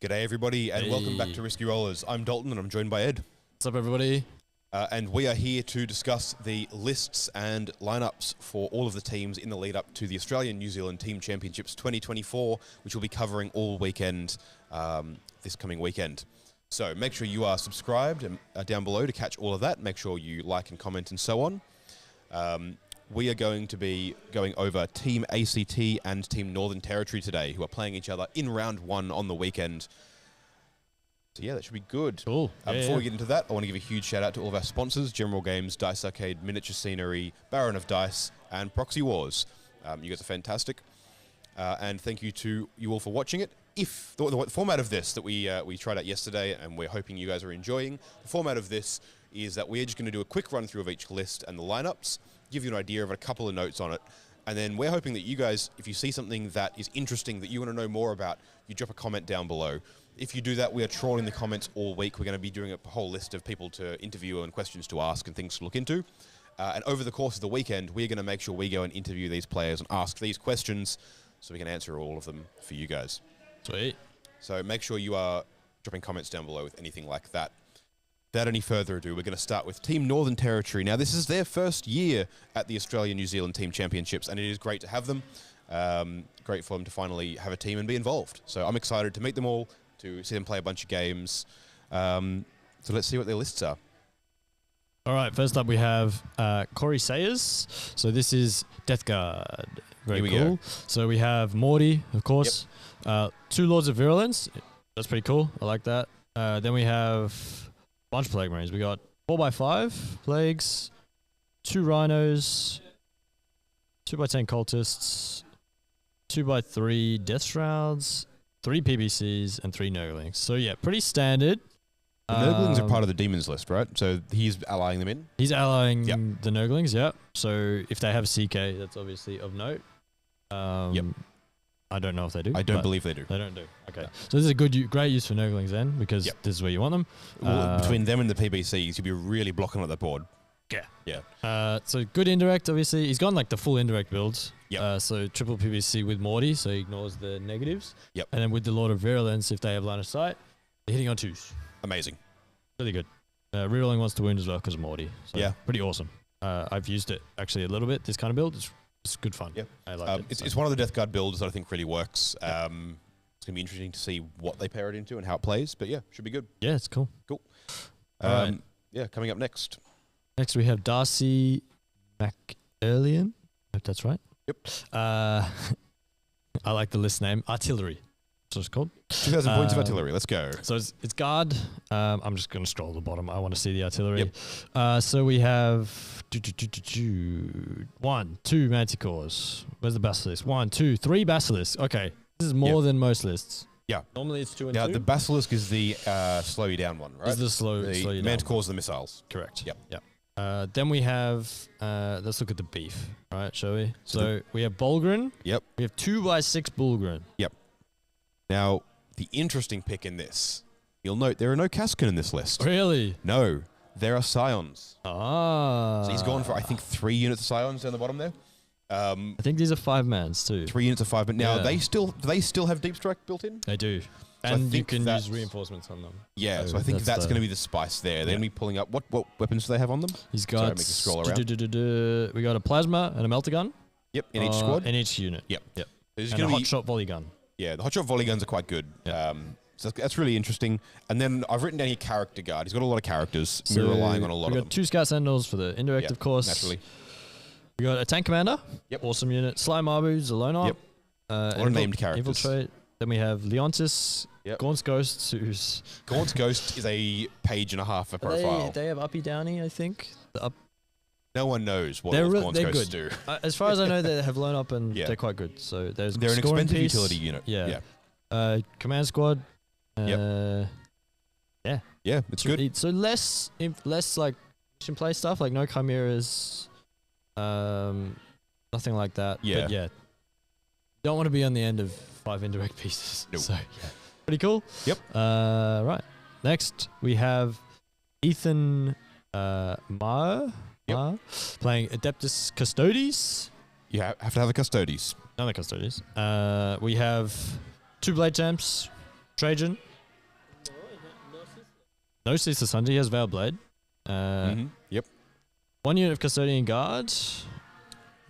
G'day everybody and welcome back to Risky Rollers. I'm Dalton and I'm joined by Ed. What's up everybody? And we are here to discuss the lists and lineups for all of the teams in the lead up to the Australian-New Zealand Team Championships 2024, which we'll be covering all weekend, this coming weekend. So make sure you are subscribed down below to catch all of that. Make sure you like and comment and so on. We are going to be going over Team ACT and Team Northern Territory today, who are playing each other in round one on the weekend. So yeah, that should be good. Cool. Before we get into that, I want to give a huge shout out to all of our sponsors, General Games, Dice Arcade, Miniature Scenery, Baron of Dice, and Proxy Wars. You guys are fantastic. And thank you to you all for watching it. If the format of this that we tried out yesterday, and we're hoping you guys are enjoying, the format of this is that we're just going to do a quick run through of each list and the lineups, give you an idea of a couple of notes on it, and then we're hoping that you guys, if you see something that is interesting that you want to know more about, you drop a comment down below. If you do that, we are trawling the comments all week. We're going to be doing a whole list of people to interview and questions to ask and things to look into. And over the course of the weekend, we're going to make sure we go and interview these players and ask these questions so we can answer all of them for you guys. Sweet. So make sure you are dropping comments down below with anything like that. Without any further ado, we're going to start with Team Northern Territory. Now, this is their first year at the Australia-New Zealand Team Championships, and it is great to have them. Great for them to finally have a team and be involved. So I'm excited to meet them all, to see them play a bunch of games. So let's see what their lists are. All right, first up we have Corey Sayers. So this is Death Guard. Very cool. So we have Morty, of course. Yep. 2 Lords of Virulence. That's pretty cool. I like that. Then we have a bunch of Plague Marines. We got 4x5 Plagues, 2 Rhinos, 2x10 Cultists, 2x3 Death Shrouds, 3 PBCs, and 3 Nurglings. So yeah, pretty standard. The Nurglings are part of the Demons list, right? So he's allying them in? He's allying the Nurglings, yeah. So if they have a CK, that's obviously of note. I don't know if they do. I don't believe they do. They don't do. Okay. No. So this is a great use for Nurglings then, because this is where you want them. Well, between them and the PBCs, you'll be really blocking up that board. Yeah. So good indirect, obviously. He's gone like the full indirect builds. Yep. So triple PBC with Morty, so he ignores the negatives. Yep. And then with the Lord of Virulence, if they have line of sight, they're hitting on 2s. Amazing. Really good. Rerolling wants to wound as well because of Morty. So yeah. Pretty awesome. I've used it actually a little bit, this kind of build. It's good fun. Yeah. I like it. It's one of the Death Guard builds that I think really works. It's going to be interesting to see what they pair it into and how it plays. But yeah, should be good. Yeah, it's cool. Cool. Right. Yeah, coming up next. Next we have Darcy McErlian. Hope that's right. Yep. I like the list name. Artillery. That's what it's called. 2,000 points of artillery. Let's go. So it's guard. I'm just going to scroll to the bottom. I want to see the artillery. Yep. So we have 1, 2 Manticores. Where's the Basilisk? 1, 2, 3 Basilisks. Okay. This is more than most lists. Yeah. Normally it's 2 and 2. Yeah, the Basilisk is the slow you down one, right? Is the slow you down. Manticores are the missiles. Correct. Yep. Yep. Then we have, let's look at the beef, right, shall we? So we have Bulgren. Yep. We have 2x6 Bulgren. Yep. Now, the interesting pick in this, you'll note there are no Kaskin in this list. Really? No. There are Scions. Ah. So he's gone for, I think, 3 units of Scions down the bottom there. I think these are 5-mans too. 3 units of 5, but now do they still have Deep Strike built in? They do. So and you can use reinforcements on them. Yeah, so I think that's going to be the spice there. They're going to be pulling up, what weapons do they have on them? He's got, make you scroll around. We got a plasma and a melter gun. Yep, in each squad. In each unit. Yep. And a hot shot volley gun. Yeah, the hot shot volley guns are quite good. Yep. So that's really interesting. And then I've written down here character guard. He's got a lot of characters. So we're relying on a lot of them. We got 2 Scout Sentinels for the indirect, of course. Naturally. We got a tank commander. Yep. Awesome unit. Sly Marbu, Zalona. Yep. A lot of named characters. Infiltrate. Then we have Leontis. Yep. Gaunt's Ghost, who's... Gaunt's Ghost is a page and a half a profile. They have uppy downy, I think. No one knows what Gaunt's Ghosts do. As far as I know, they have blown up and they're quite good. So they're an expensive utility unit. Yeah. Command squad. Yeah, it's good. So less like mission play stuff, like no chimeras, nothing like that. Yeah. But yeah. Don't want to be on the end of 5 indirect pieces. Nope. So pretty cool. Yep. Right. Next we have Ethan Maher playing Adeptus Custodes. You have to have a Custodes. Another Custodes. We have 2 Blade Champs, Trajan, No Sister Sunday. He has Veil Blade. Yep. 1 unit of Custodian Guard.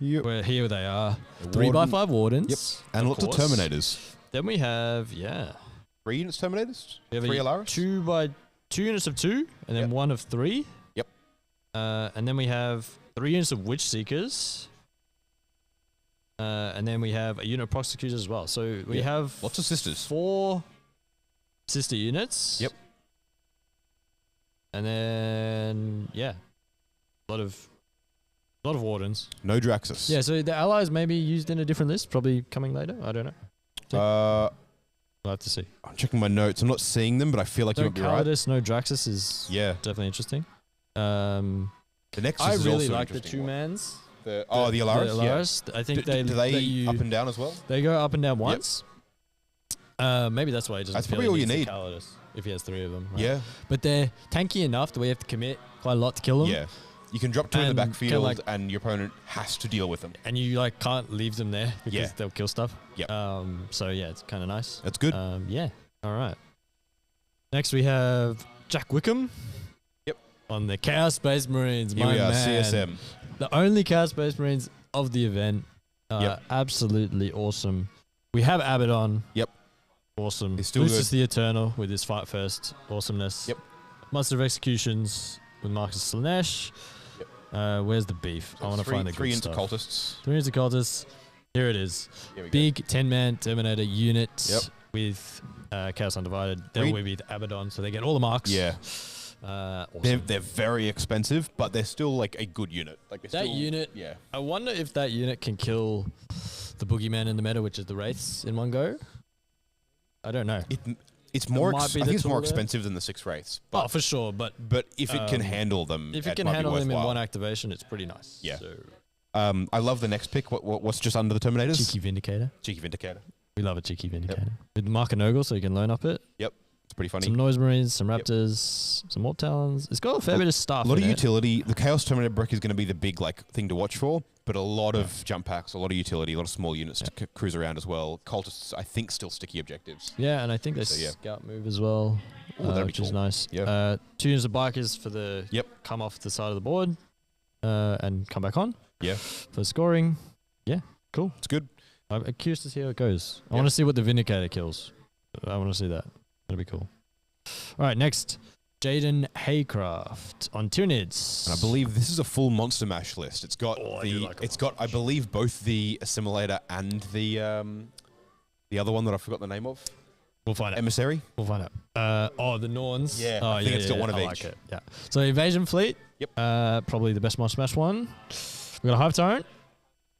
Yep. Where here they are. Warden. 3x5 Wardens. Yep. And lots of Terminators. Then we have 3 units Terminators. We have 3 Alaris. 2 units of 2, and then 1 of 3. Yep. And then we have 3 units of Witch Seekers. And then we have a unit of Prosecutors as well. So we have lots of sisters. 4 sister units. Yep. And then a lot of Wardens. No Draxus. Yeah, so the allies may be used in a different list, probably coming later. I don't know. We'll have to see. I'm checking my notes. I'm not seeing them, but I feel like you might be right. No Draxus is definitely interesting. The Nexus I is really also like the interesting 2-mans. the Alaris? The Alaris. Yeah. I think do they up and down as well? They go up and down once. Maybe that's why he doesn't That's feel probably all you needs need. the Calidus, if he has 3 of them. Right? Yeah. But they're tanky enough that we have to commit quite a lot to kill them. Yeah. You can drop 2 in the And backfield and your opponent has to deal with them. And you can't leave them there because they'll kill stuff. Yep. So it's kind of nice. That's good. Yeah. All right. Next we have Jack Wickham. Yep. On the Chaos Space Marines. Here we are, man. CSM. The only Chaos Space Marines of the event. Absolutely awesome. We have Abaddon. Yep. Awesome. He's still Lucius good. the Eternal with his Fight First awesomeness. Yep. Monster of Executions with Marcus Slanesh. Yep. Where's the beef? So I want to find the three good into stuff. cultists. 3 into cultists. Here it is. Here we go. Big 10-man Terminator unit Yep. with Chaos Undivided. Then we with Abaddon, so they get all the marks. Yeah. Awesome. They're very expensive, but they're still like a good unit. Like That unit, Yeah. I wonder if that unit can kill the boogeyman in the meta, which is the Wraiths, in one go. I don't know. It's more. might be I the think it's more tool there. expensive than the 6 Wraiths. Oh, for sure. But if it can handle them, if it can might be handle them in worthwhile. one activation, it's pretty nice. Yeah. So, I love the next pick. What's just under the Terminators? Cheeky Vindicator. Cheeky Vindicator. We love a Cheeky Vindicator. With Mark and Ogle, so you can learn up it. Yep. It's pretty funny. Some Noise Marines, some Raptors, some Morp Talons. It's got a fair bit of stuff. A lot of in it. utility. The Chaos Terminator brick is going to be the big thing to watch for, but a lot of jump packs, a lot of utility, a lot of small units to cruise around as well. Cultists, I think, still sticky objectives. Yeah, and I think they So, scout move as well, Ooh, that'd be which is cool. nice. Yeah. 2 units of bikers for the come off the side of the board and come back on. Yeah. For scoring. Yeah, cool. It's good. I'm curious to see how it goes. I want to see what the Vindicator kills. I want to see that. That'll be cool. All right, next. Jaden Haycraft on Tyranids. And I believe this is a full Monster Mash list. It's got I believe, both the Assimilator and the other one that I forgot the name of. We'll find out. Emissary. We'll find out. The Norns. Yeah, oh, I think it's got one of I each. like it. Yeah. So Invasion Fleet. Yep. Probably the best Monster Mash one. We got a Hive Tyrant.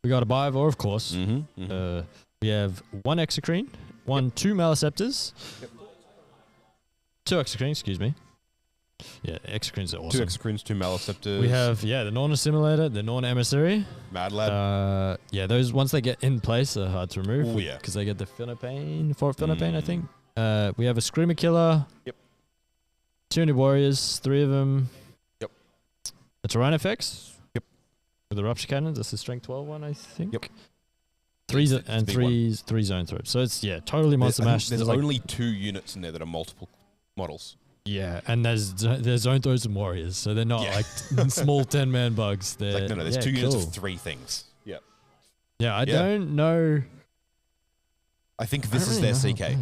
We got a Biovore, of course. We have 1 Exocrine, 2 Maleceptors. Yep. 2 Exocrines, excuse me. Yeah, Exocrines are awesome. 2 Exocrines, 2 Maleceptors. We have, the Norn Assimilator, the Norn Emissary. Mad Lad. Those, once they get in place, are hard to remove. Oh, yeah. Because they get the Philippine, I think. We have a Screamer Killer. Yep. Tyranid Warriors, 3 of them. Yep. A Tyranofex. Yep. With the Rupture Cannons. That's the Strength 12 one, I think. Yep. 3 zone throws. So it's, totally Monster Mash. There's only 2 units in there that are multiple models. Yeah, and there's zone throws and warriors, so they're not like small 10-man bugs. They're No, there's 2 units of 3 things. Yeah. Yeah, I don't know. I think this is their CK.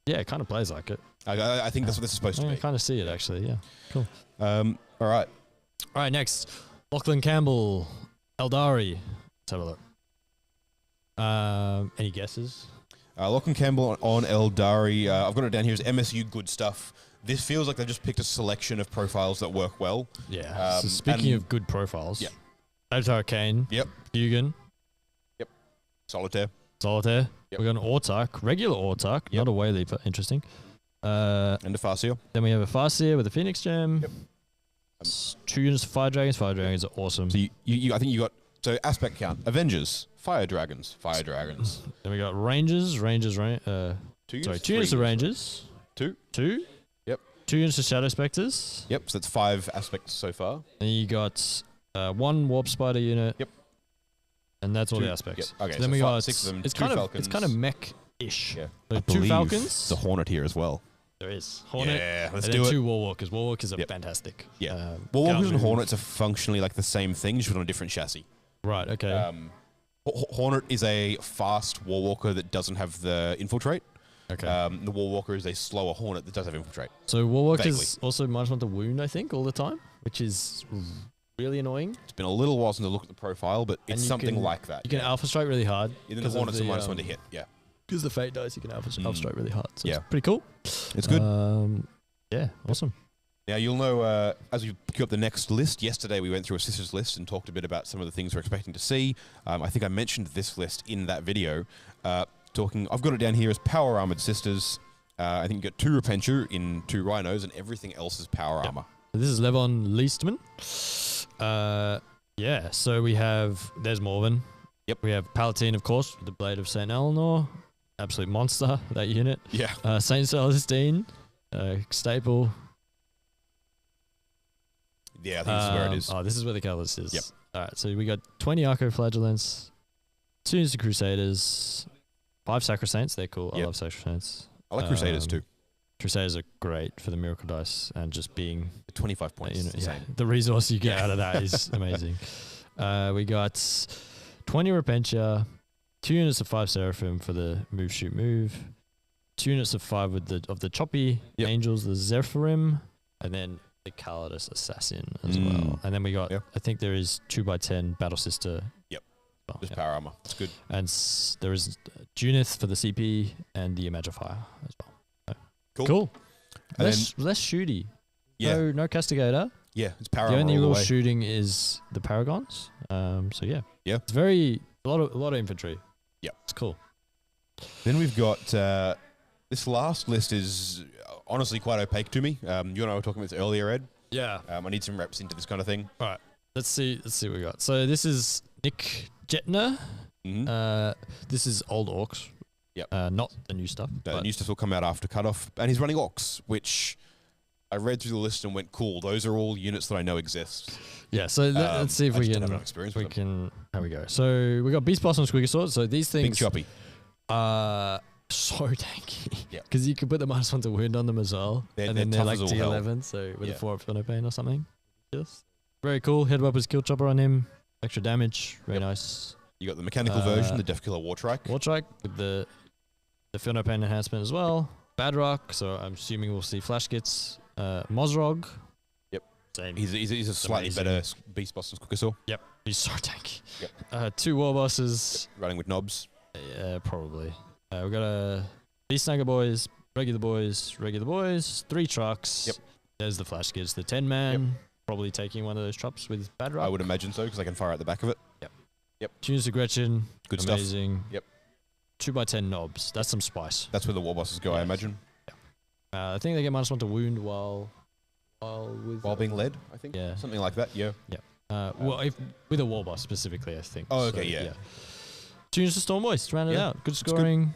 Yeah, it kind of plays like it. I think that's what this is supposed to be. I kind of see it actually. Yeah, cool. All right. All right, next, Lachlan Campbell, Eldari. Let's have a look. Any guesses? Lachlan Campbell on Eldari. I've got it down here as MSU good stuff. This feels like they've just picked a selection of profiles that work well. Yeah. So speaking of good profiles, Avatar Kane. Yep. Hugin. Yep. Solitaire. Yep. We got an Autark, regular Autark, not a Way Leaper. Interesting. And a Farseer. Then we have a Farseer with a Phoenix Gem. Yep. 2 units of Fire Dragons. Fire Dragons are awesome. So I think you got aspect count. Avengers. Fire Dragons. Then we got Rangers. 2 units of Rangers. 2. Yep. 2 units of Shadow Spectres. Yep. So that's 5 aspects so far. And you got 1 Warp Spider unit. Yep. And that's all the aspects. Yep. Okay. So then we got 6 of them. It's 2 kind Falcons. of mech-ish. Yeah. So 2 Falcons. The Hornet here as well. There is. Hornet. Yeah, let's and do then it. 2 Warwalkers. Warwalkers are fantastic. Yeah. Warwalkers and Hornets are functionally like the same thing, just on a different chassis. Right, okay. Hornet is a fast Warwalker that doesn't have the infiltrate. Okay. The Warwalker is a slower Hornet that does have infiltrate. So Warwalkers also -1 to wound, I think, all the time, which is really annoying. It's been a little while since I looked at the profile, but it's something like that. You can alpha strike really hard. And then the Hornets are -1 to hit, Because the fate dice, you can alpha strike really hard. So Yeah. it's pretty cool. It's good. Yeah, awesome. Now, you'll know, as we pick up the next list, yesterday we went through a sisters list and talked a bit about some of the things we're expecting to see. I think I mentioned this list in that video. I've got it down here as power armored sisters. I think you got 2 Repentia in 2 Rhinos, and everything else is power armor. So this is Levon Leastman. Yeah, so there's Morven. Yep. We have Palatine, of course, with the Blade of St. Eleanor. Absolute monster, that unit. Yeah. St. Celestine, Staple. Yeah, I think this is where it is. Oh, this is where the colour list is. Yep. All right, so we got 20 Arco-Flagellants, 2 Units of Crusaders, 5 Sacrosaints. They're cool. I Yep. love Sacrosaints. I like Crusaders too. Crusaders are great for the Miracle Dice and just being... 25 points. the resource you get out of that is amazing. We got 20 Repentia, 2 units of 5 Seraphim for the move, shoot, move, 2 units of 5 of the choppy angels, the Zephyrim, and then the Calidus Assassin as well. And then we got, I think there is 2x10 Battle Sister. Yep. Just power armor. It's good. And there is Junith for the CP and the Imagifier as well. Cool. Less shooty. Yeah. No Castigator. Yeah, it's power The armor only all the real way. shooting is the Paragons. So yeah. Yeah. It's a lot of infantry. Yeah. It's cool. Then we've got this last list is honestly quite opaque to me. You and I were talking about this earlier, Ed. Yeah. I need some reps into this kind of thing. All right. Let's see what we got. So this is Nick Jetner. This is old Orcs. Yep. Not the new stuff. The new stuff will come out after cutoff, and he's running Orcs, which I read through the list and went, cool. Those are all units that I know exist. Yeah. So let's see if we can. There we go. So we got Beast Boss and Squigger Sword. So these things. Big choppy. So tanky. Yeah. Because you can put the -1 to wound on them as well. And then they're like tough as all hell. D11, so with a 4 up pain or something. Just very cool. Head weapons, kill chopper on him. Extra damage. Very nice. You got the mechanical version, the Death Killer Wartrike. Wartrike with the Feel No Pain enhancement as well. Badrock, so I'm assuming we'll see flash kits. Mozrog. Yep. Same. He's a slightly better Beast Boss than Squigger. Yep. He's so tanky. Yep. 2 war bosses. Running with knobs. Yeah, probably. We got a Beast Snagger Boys, regular boys, 3 trucks. Yep. There's the flash kits. The 10-man, probably taking one of those chops with Badrock. I would imagine so, because I can fire out the back of it. Yep. Tunes of Gretchen. Good stuff. Amazing. Yep. 2x10 knobs. That's some spice. That's where the war bosses go, I imagine. I think they get -1 to wound while being led, I think. Yeah. Something like that, yeah. Well, with a war boss specifically, I think. Oh, okay, yeah. Tunes to Storm Voice to round it out. Good scoring.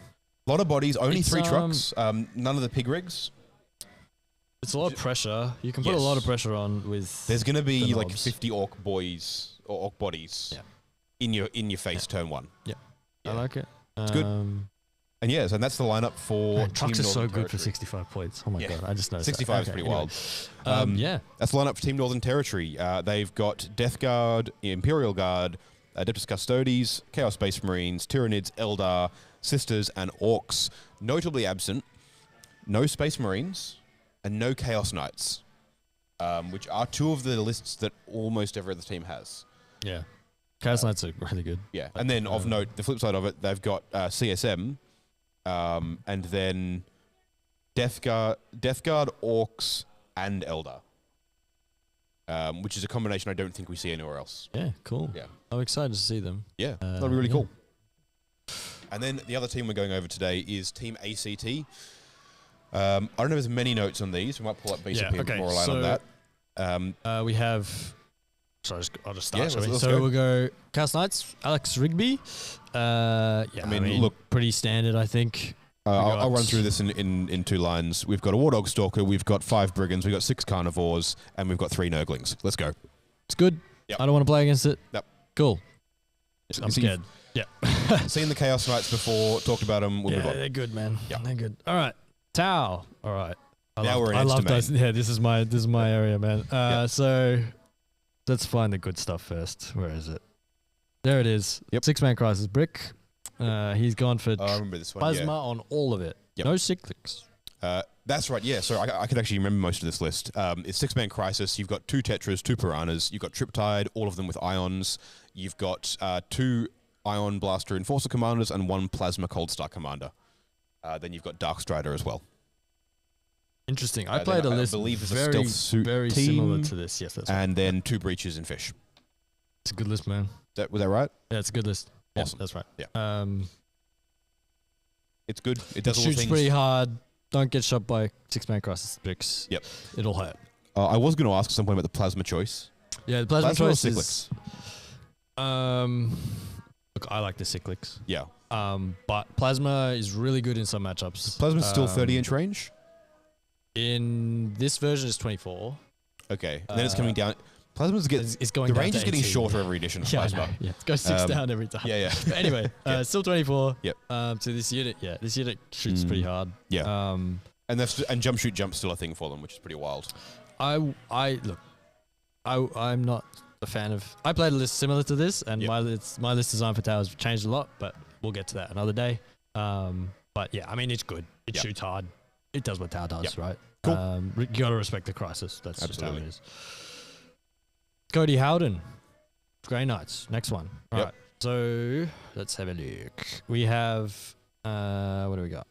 A lot of bodies, only 3 trucks. None of the pig rigs. It's a lot of pressure. You can put a lot of pressure on with. There's going to be like knobs. 50 orc boys or orc bodies in your face turn 1. Yeah. I like it. It's good. And yes, and that's the lineup for trucks Team are so Northern good for Territory. 65 points. Oh my god, I just noticed 65 is that. pretty Anyway. wild. Yeah. That's the lineup for Team Northern Territory. They've got Death Guard, Imperial Guard, Adeptus Custodes, Chaos Space Marines, Tyranids, Eldar, Sisters, and Orcs. Notably absent, no Space Marines and no Chaos Knights, which are 2 of the lists that almost every other team has. Yeah. Chaos Knights are really good. Yeah. And then of note, the flip side of it, they've got CSM, and then Death Guard, Orcs, and Eldar, which is a combination I don't think we see anywhere else. Yeah, cool. Yeah. I'm excited to see them. Yeah, that'll be really cool. And then the other team we're going over today is Team ACT. I don't know if there's many notes on these. We might pull up BCP and more line on that. We have... Sorry, I'll just start. Yeah, let's so go. we'll go Chaos Knights, Alex Rigby. I mean, look, pretty standard, I think. I'll run through this in 2 lines. We've got a War Dog Stalker, we've got 5 Brigands, we've got 6 Carnivores, and we've got 3 Nurglings. Let's go. It's good. Yep. I don't want to play against it. Yep. Cool. I'm scared. Yeah. Seen the Chaos Knights before, talked about them, we'll move on. They're good, man. Yep. They're good. All right. Tau. All right. I love dice. Yeah, this is my area, man. So let's find the good stuff first. Where is it? There it is. Yep. 6-man crisis brick. He's gone for I remember this one. plasma on all of it. Yep. No cyclics. That's right, yeah. So I could actually remember most of this list. It's 6-man crisis. You've got 2 Tetras, 2 Piranhas. You've got Triptide, all of them with ions. You've got 2 Ion Blaster Enforcer commanders and 1 Plasma Cold Star commander. Then you've got Dark Strider as well. Interesting. I played a list very similar to this. Yes, that's right. And then 2 Breaches and Fish. It's a good list, man. Was that right? Yeah, it's a good list. Awesome. Yeah, that's right. Yeah. It's good. It does all the shoots things. pretty hard. Don't get shot by 6-man crisis bricks. Yep. It'll hurt. I was going to ask at some point about the plasma choice. Yeah, the plasma choice or is... Look, I like the cyclics. Yeah. But plasma is really good in some matchups. Plasma's still 30-inch range? In this version, it's 24. Okay. And then it's coming down. Plasma's going the down range to is getting 18, shorter every edition of Plasma. Yeah, it goes 6 down every time. Yeah. But anyway, still 24. Yep. So this unit shoots pretty hard. Yeah. And jump shoot jump's still a thing for them, which is pretty wild. I'm not a fan of. I played a list similar to this, and my list design for towers changed a lot, but we'll get to that another day. But yeah, I mean it's good. It shoots hard. It does what tower does, right? Cool. You got to respect the crisis. That's Absolutely. just how it is. Cody Howden, Grey Knights. Next one. All right. So let's have a look. We have what do we got?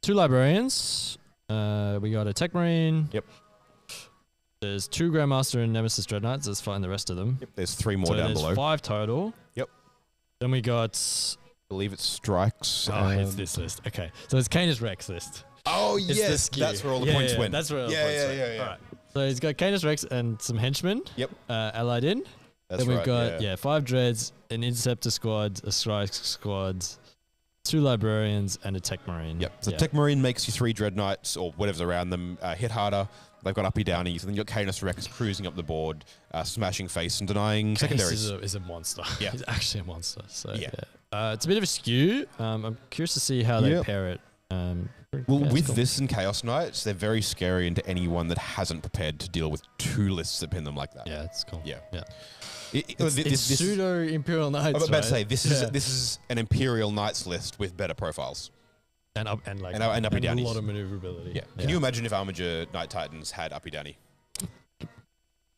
2 librarians. We got a Tech Marine. Yep. There's 2 Grandmaster and Nemesis Dreadknights. Let's find the rest of them. Yep. There's 3 more down below. There's 5 total. Yep. Then we got. I believe it strikes. It's this list. Okay. So it's Canis Rex list. Oh, yes. That's where all the points went. That's where all the points went. Yeah. All right. So he's got Canis Rex and some henchmen. Yep. Allied in. That's then we've got 5 Dreads, an Interceptor squad, a Strike squad, 2 Librarians, and a Tech Marine. Yep. So Tech Marine makes you 3 Dread Knights or whatever's around them hit harder. They've got uppy downies, and then you've got Canis Rex cruising up the board, smashing face and denying secondaries. Is a monster. Yeah. He's actually a monster. So it's a bit of a skew. I'm curious to see how they pair it. With this and Chaos Knights, they're very scary into anyone that hasn't prepared to deal with 2 lists that pin them like that. Yeah, it's cool. Yeah. It's pseudo Imperial Knights. I was about to say this is an Imperial Knights list with better profiles and uppy downies. A lot of maneuverability. Yeah. Can you imagine if Armiger Knight Titans had uppy downy?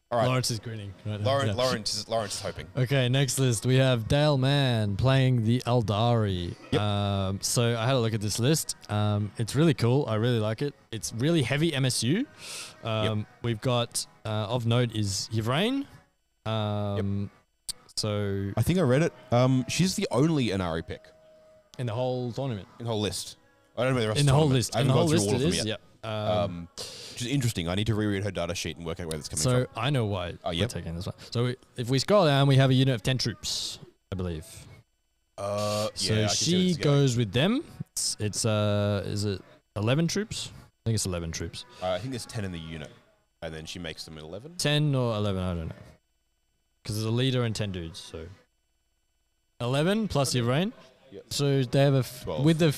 All right. Lawrence is grinning. Right Lawrence is hoping. Okay, next list we have Dale Mann playing the Eldari. Yep. So I had a look at this list. It's really cool. I really like it. It's really heavy MSU. We've got of note is Yvraine. So I think I read it. She's the only Inari pick in the whole tournament. In the whole list. I don't know the rest in the whole list. I haven't gone through all of them yet. Yep. Which is interesting. I need to reread her data sheet and work out where that's coming from. So I know why we're taking this one. So if we scroll down, we have a unit of 10 troops, I believe. So she goes with them. It's is it 11 troops? I think it's 11 troops. I think there's 10 in the unit, and then she makes them 11. 10 or 11, I don't know. Because there's a leader and 10 dudes, so 11 plus Yvraine. Yep. So they have 12. With the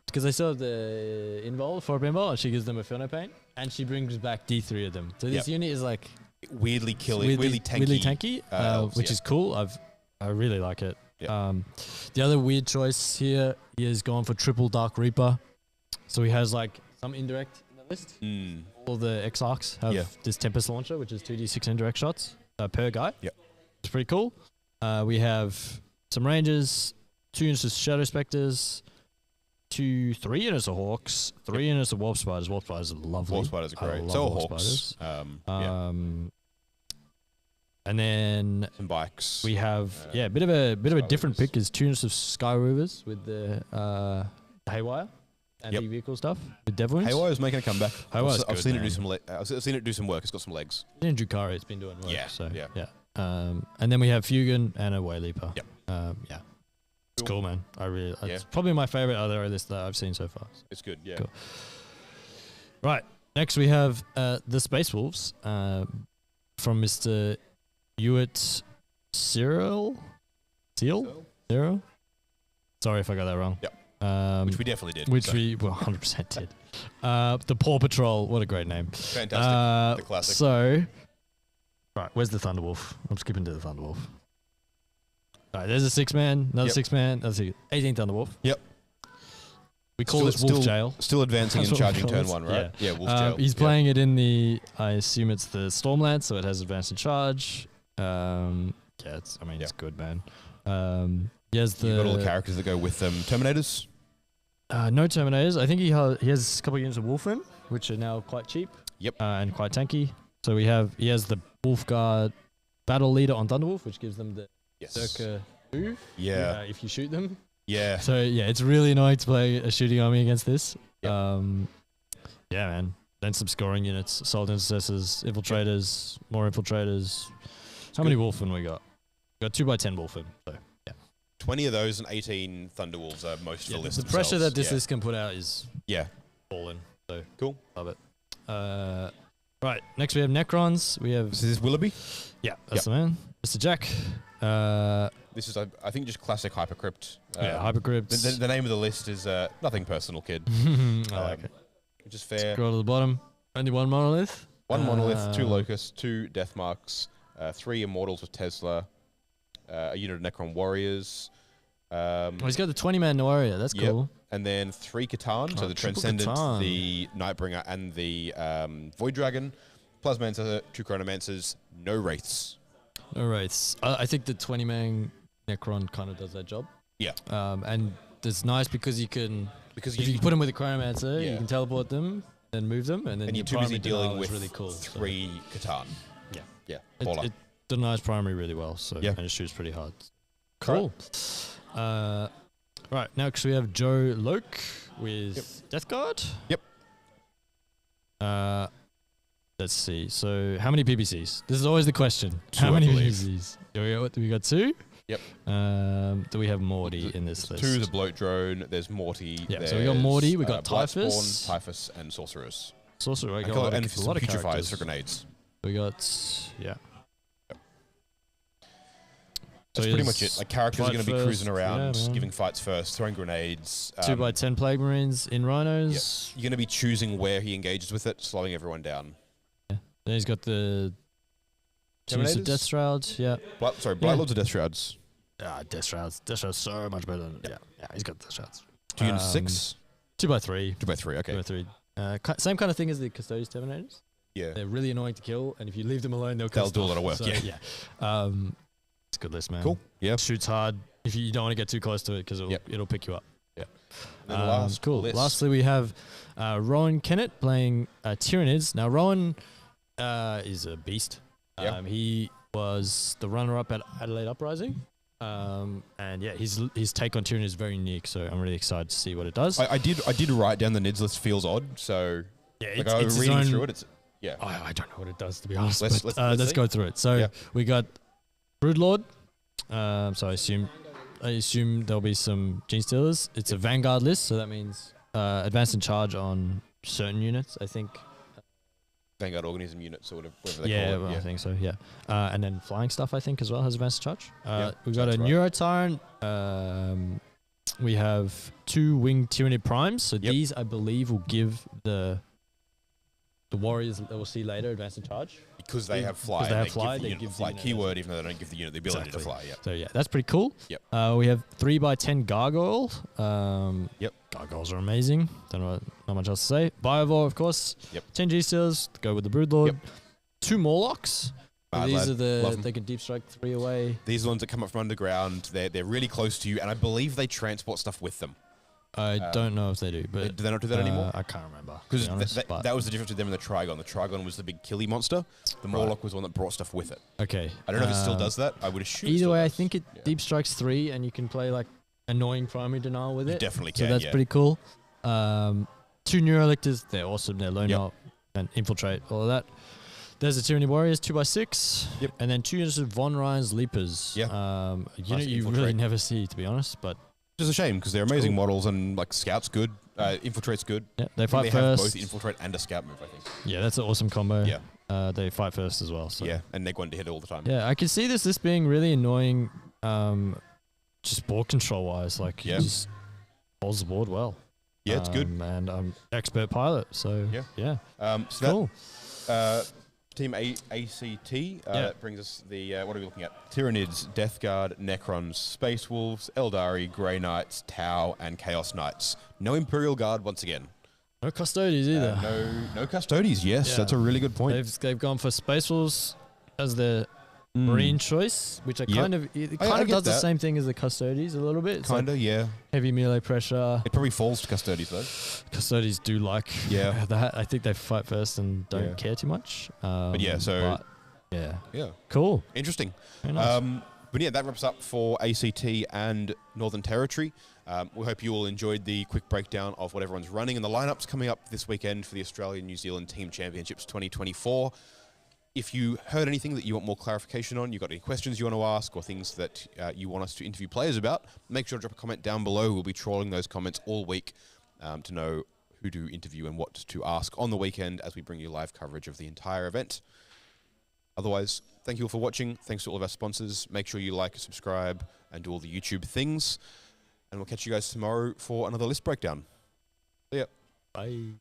because they still have the invul for pinball, and she gives them a Inferno Paint, and she brings back D3 of them. So this unit is like weirdly killing, weirdly tanky, elves, which is cool. I really like it. Yep. The other weird choice here is going for triple Dark Reaper. So he has like some indirect in the list. All the Exarchs have this Tempest launcher, which is 2d6 indirect shots per guy. Yep. It's pretty cool. We have some Rangers, 2 units of Shadow Spectres, 3 units of Hawks, 3 units of Warp Spiders. Warp Spiders are lovely. Warp Spiders are great. So are Hawks. And then some bikes. We have a bit of a different pick is 2 units of Sky Rovers with the Haywire and the vehicle stuff with Devwings. Haywire's making a comeback. I've seen it do some. I've seen it do some work. It's got some legs. In Drukhari, it's been doing work. Yeah. And then we have Fugan and a Wayleaper. Yep. It's cool, man. It's probably my favorite other list that I've seen so far. It's good, yeah. Cool. Right. Next we have the Space Wolves from Mr. Hewitt Cyril? Sorry if I got that wrong. Yep. Which we definitely did. Which we 100% did. The Paw Patrol, what a great name. Fantastic. The classic. So, right, where's the Thunderwolf? I'm skipping to the Thunderwolf. All right, there's a 6-man, another 6-man, that's 18 Thunderwolf. Yep. We call this Wolf Jail. Still advancing and charging turn 1, right? Yeah, Wolf Jail. He's playing it in the, I assume it's the Stormlance, so it has advance and charge. It's good, man. He has You've got all the characters that go with them. Terminators? No Terminators. I think he has a couple of units of Wolfen, which are now quite cheap. Yep. And quite tanky. So he has the Wolf Guard Battle Leader on Thunderwolf, which gives them the circa move. Yeah. If you shoot them. Yeah. So it's really annoying to play a shooting army against this. Yep. Yeah, man. Then some scoring units, assault intercessors, infiltrators, more infiltrators. How many Wolfen we got? We got 2x10 Wolfen. So yeah. 20 of those and 18 Thunderwolves are most of the list. The pressure that this list can put out is falling. So cool. Love it. Right. Next we have Necrons. We have. Is this Willoughby? Yeah, that's the man. Mr. Jack. This is, I think, just classic Hypercrypt. Hypercrypt. The name of the list is nothing personal, kid. I like it. Which is fair. Scroll to the bottom. Only one monolith. One monolith, 2 locusts, 2 death marks, 3 immortals with Tesla, a unit of Necron warriors. He's got the 20-man warrior. That's cool. And then 3 Catan, so the Transcendent, Catan. the Nightbringer, and the Void Dragon. Plasmancer, 2 Chronomancers, no Wraiths. No Wraiths. I think the 20-man Necron kind of does that job. Yeah. And it's nice because you can... Because if you put them with a Chronomancer, you can teleport them and move them, and then you're too busy dealing with really cool, 3 Catan. Yeah. It denies primary really well, so and it shoots pretty hard. Cool. Right, next we have Joe Loke with Death Guard. Yep. Let's see. So how many PPCs? This is always the question. 2, how many I believe. PPCs? We got 2? Yep. Do we have Morty in this list? 2 the Bloat Drone. There's Morty. Yeah. So we got Morty. We got Typhus. Typhus and Sorcerers. Sorcerer. And a lot of Putrefiers for grenades. We got That's pretty much it. Like characters are going to be cruising around, giving fights first, throwing grenades. 2x10 Plague Marines in Rhinos. You're going to be choosing where he engages with it, slowing everyone down. Yeah. Then he's got the units of Death Shrouds. Yeah. Blight Lords or Death Shrouds? Death Shrouds. Death Shrouds so much better than he's got Death Shrouds. 2 units 6? 2x3. 2x3, okay. 2x3. Same kind of thing as the Custodes Terminators. Yeah. They're really annoying to kill, and if you leave them alone, they'll do a lot of work. So, yeah. It's a good list, man. Cool. Yeah. Shoots hard. If you don't want to get too close to it, because it'll pick you up. Yeah. And then cool. Lastly, we have Rowan Kennett playing Tyranids. Now, Rowan is a beast. He was the runner-up at Adelaide Uprising. And his take on Tyranid is very unique, so I'm really excited to see what it does. I did write down the NIDS list. Feels odd, so I was reading through it. I don't know what it does, to be honest. Let's go through it. So we got Broodlord. So I assume there'll be some Gene Stealers. It's a Vanguard list, so that means advance and charge on certain units, I think. Vanguard organism unit, sort of, whatever they call it. I think so, and then flying stuff, I think, as well, has advanced charge. We've got a Neurotyrant. We have 2 Winged Tyranid Primes, so these, I believe, will give the warriors that we'll see later advanced in charge. Because they have fly. They give the fly keyword, even though they don't give the unit the ability to fly. So that's pretty cool. Yep. We have 3x10 Gargoyle. Gargoyles are amazing. Not much else to say. Biovore, of course. 10 G-Stealers, go with the Broodlord. 2 Morlocks. These are they can deep strike 3 away. These are the ones that come up from underground. They're really close to you, and I believe they transport stuff with them. I don't know if they do, but do they not do that anymore? I can't remember. Because that was the difference with them and the Trigon. The Trigon was the big killy monster. The Morlock was the one that brought stuff with it. Okay. I don't know if it still does that. I would assume. Either way, I think it deep strikes 3, and you can play like annoying primary denial with it. You definitely can. So that's pretty cool. 2 Neurolictors, they're awesome. They're low knot and infiltrate, all of that. There's the Tyranny Warriors, 2x6, and then 2 units of Von Ryan's Leapers. Unit you really never see, to be honest, but. Which is a shame because they're amazing models, and like Scout's good, Infiltrate's good. Yeah, they fight first. They have both Infiltrate and a Scout move, I think. Yeah, that's an awesome combo. Yeah. They fight first as well. So. Yeah, and neg 1 to hit all the time. Yeah, I can see this being really annoying, just ball control wise. Like, holds the board well. Yeah, it's good. And I'm expert pilot, so yeah. So Cool. Team ACT, that brings us the, what are we looking at? Tyranids, Death Guard, Necrons, Space Wolves, Eldari, Grey Knights, Tau, and Chaos Knights. No Imperial Guard once again. No Custodies either. No Custodies, yes, that's a really good point. They've gone for Space Wolves as their Marine choice, which it kind of does the same thing as the Custodies a little bit. It's Kinda, like yeah. Heavy melee pressure. It probably falls to Custodies though. Custodies do like that. I think they fight first and don't care too much. Yeah. Cool. Interesting. Very nice. But yeah, that wraps up for ACT and Northern Territory. We hope you all enjoyed the quick breakdown of what everyone's running and the lineups coming up this weekend for the Australian-New Zealand Team Championships 2024. If you heard anything that you want more clarification on, you've got any questions you want to ask or things that you want us to interview players about, make sure to drop a comment down below. We'll be trawling those comments all week to know who to interview and what to ask on the weekend as we bring you live coverage of the entire event. Otherwise, thank you all for watching. Thanks to all of our sponsors. Make sure you like, subscribe, and do all the YouTube things. And we'll catch you guys tomorrow for another list breakdown. See ya. Bye.